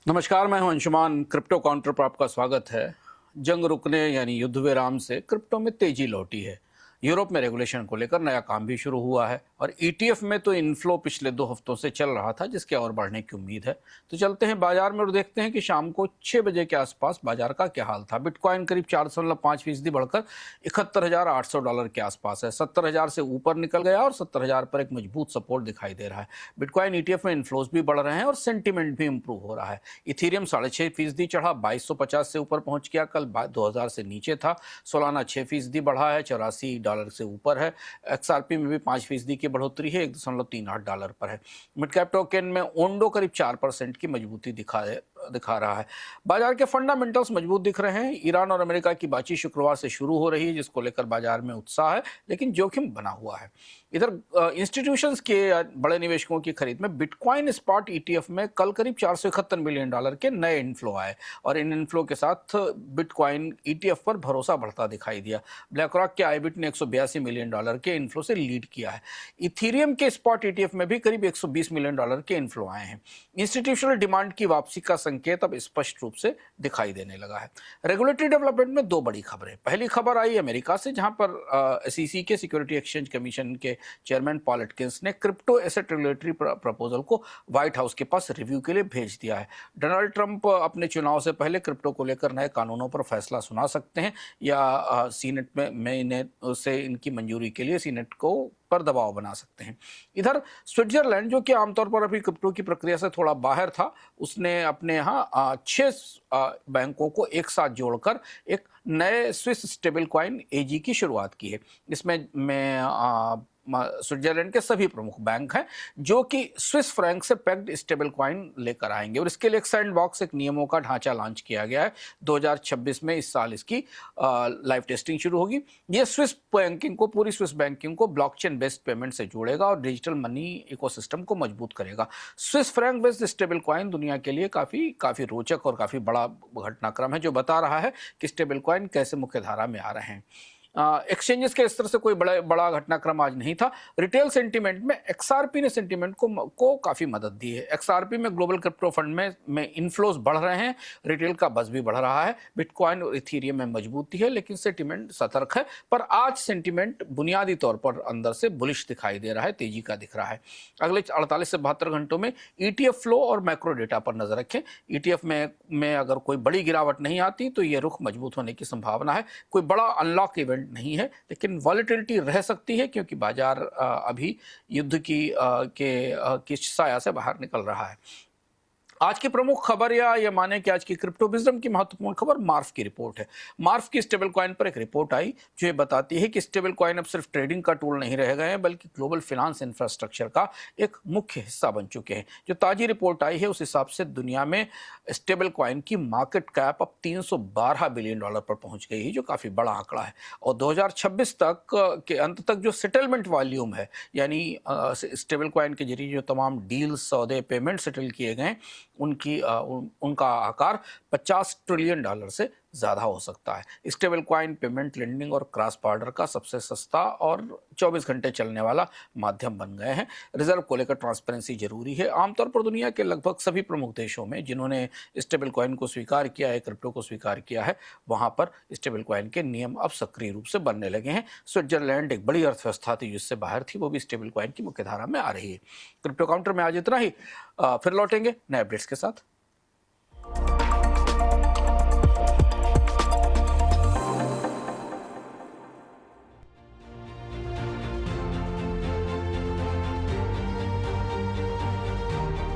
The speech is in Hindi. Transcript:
नमस्कार, मैं हूं अंशुमान। क्रिप्टो काउंटर पर आपका स्वागत है। जंग रुकने यानी युद्ध विराम से क्रिप्टो में तेजी लौटी है। यूरोप में रेगुलेशन को लेकर नया काम भी शुरू हुआ है और ईटीएफ में तो इनफ्लो पिछले 2 हफ्तों से चल रहा था, जिसके और बढ़ने की उम्मीद है। तो चलते हैं बाजार में और देखते हैं कि शाम को 6 बजे के आसपास बाजार का क्या हाल था। बिटकॉइन करीब 4.5% बढ़कर $71,800 के आसपास है। 70,000 से ऊपर निकल गया और 70,000 पर एक मजबूत सपोर्ट दिखाई दे रहा है। बिटकॉइन ईटीएफ में इन्फ्लोज भी बढ़ रहे हैं और सेंटीमेंट भी इंप्रूव हो रहा है। इथीरियम 6.5% चढ़ा, 2250 से ऊपर पहुंच गया। कल 2000 से नीचे था। सोलाना 6% बढ़ा है, $84 से ऊपर है। एक्सआरपी में भी 5% की बढ़ोतरी है, $1.38 पर है। मिड कैप टोकन में ओंडो करीब 4% की मजबूती दिखा रहा है। बाजार के फंडामेंटल्स मजबूत दिख रहे हैं। ईरान और अमेरिका की बातचीत शुक्रवार से शुरू हो रही है, जिसको लेकर बाजार में उत्साह है, लेकिन जोखिम बना हुआ है। इधर इंस्टीट्यूशंस के बड़े निवेशकों की खरीद में बिटकॉइन स्पॉट ईटीएफ में कल करीब $471 मिलियन के नए इनफ्लो आए और इन इनफ्लो के साथ बिटकॉइन ईटीएफ पर भरोसा बढ़ता दिखाई दिया। ब्लैक रॉक के आईबिट ने $182 मिलियन के इनफ्लो से लीड किया है। इथीरियम के स्पॉट ईटीएफ में भी करीब $120 मिलियन के इनफ्लो आए हैं। इंस्टीट्यूशनल डिमांड की वापसी का संकेत अब स्पष्ट रूप से दिखाई देने लगा है। रेगुलेटरी डेवलपमेंट में दो बड़ी खबरें। पहली खबर आई अमेरिका से, जहां पर एसईसी के सिक्योरिटी एक्सचेंज कमीशन के चेयरमैन पॉल एटकिंस ने क्रिप्टो एसेट रेगुलेटरी प्रपोजल को व्हाइट हाउस के पास रिव्यू के लिए भेज दिया है। डोनाल्ड ट्रंप अपने चुनाव से पहले क्रिप्टो को लेकर नए कानूनों पर फैसला सुना सकते हैं या सीनेट में से इनकी मंजूरी के लिए सीनेट को पर दबाव बना सकते हैं। इधर स्विट्जरलैंड, जो कि आमतौर पर अभी क्रिप्टो की प्रक्रिया से थोड़ा बाहर था, उसने अपने यहाँ 6 बैंकों को एक साथ जोड़कर एक नए स्विस स्टेबल कॉइन एजी की शुरुआत की है। इसमें स्विट्जरलैंड के सभी प्रमुख बैंक हैं जो कि स्विस फ्रैंक से पैक्ड स्टेबल कॉइन लेकर आएंगे और इसके लिए एक सैंडबॉक्स, एक नियमों का ढांचा लॉन्च किया गया है। 2026 में इस साल इसकी लाइव टेस्टिंग शुरू होगी। ये पूरी स्विस बैंकिंग को ब्लॉकचेन बेस्ड पेमेंट से जोड़ेगा और डिजिटल मनी इकोसिस्टम को मजबूत करेगा। Swiss franc based stable coin दुनिया के लिए काफी रोचक और काफी बड़ा घटनाक्रम है, जो बता रहा है कि स्टेबल कॉइन कैसे मुख्य धारा में आ रहे हैं। एक्सचेंजेस के स्तर से कोई बड़ा घटनाक्रम आज नहीं था। रिटेल सेंटीमेंट में एक्सआरपी ने सेंटीमेंट को काफी मदद दी है। एक्सआरपी में ग्लोबल क्रिप्टो फंड में इनफ्लोज बढ़ रहे हैं, रिटेल का बज़ भी बढ़ रहा है। बिटकॉइन और इथीरियम में मजबूती है, लेकिन सेंटीमेंट सतर्क है। पर आज सेंटीमेंट बुनियादी तौर पर अंदर से बुलिश दिखाई दे रहा है, तेजी का दिख रहा है। अगले 48 से 72 घंटों में ईटीएफ फ्लो और मैक्रो डेटा पर नजर रखें। ईटीएफ में अगर कोई बड़ी गिरावट नहीं आती तो ये रुख मजबूत होने की संभावना है। कोई बड़ा अनलॉक इवेंट नहीं है, लेकिन वॉलेटिलिटी रह सकती है क्योंकि बाजार अभी युद्ध की साया से बाहर निकल रहा है। आज की प्रमुख खबर या ये माने कि आज की क्रिप्टो विजडम की महत्वपूर्ण खबर मार्फ की रिपोर्ट है। मार्फ की स्टेबल कॉइन पर एक रिपोर्ट आई जो ये बताती है कि स्टेबल कॉइन अब सिर्फ ट्रेडिंग का टूल नहीं रह गए हैं, बल्कि ग्लोबल फाइनेंस इंफ्रास्ट्रक्चर का एक मुख्य हिस्सा बन चुके हैं। जो ताजी रिपोर्ट आई है उस हिसाब से दुनिया में स्टेबल कॉइन की मार्केट कैप अब $312 बिलियन पर पहुंच गई है, जो काफी बड़ा आंकड़ा है। और 2026 तक के अंत तक जो सेटलमेंट वॉल्यूम है, यानी स्टेबल कॉइन के जरिए जो तमाम डील्स, सौदे, पेमेंट सेटल किए गए, उनका आकार $50 ट्रिलियन से ज़्यादा हो सकता है। स्टेबल कॉइन पेमेंट, लेंडिंग और क्रॉस बॉर्डर का सबसे सस्ता और 24 घंटे चलने वाला माध्यम बन गए हैं। रिजर्व को लेकर ट्रांसपेरेंसी जरूरी है। आमतौर पर दुनिया के लगभग सभी प्रमुख देशों में जिन्होंने स्टेबल कॉइन को स्वीकार किया है, क्रिप्टो को स्वीकार किया है, वहाँ पर स्टेबल कॉइन के नियम अब सक्रिय रूप से बनने लगे हैं। स्विट्जरलैंड एक बड़ी अर्थव्यवस्था थी जिससे बाहर थी, वो भी स्टेबल कॉइन की मुख्य धारा में आ रही है। क्रिप्टो काउंटर में आज इतना ही। फिर लौटेंगे नए अपडेट्स के साथ।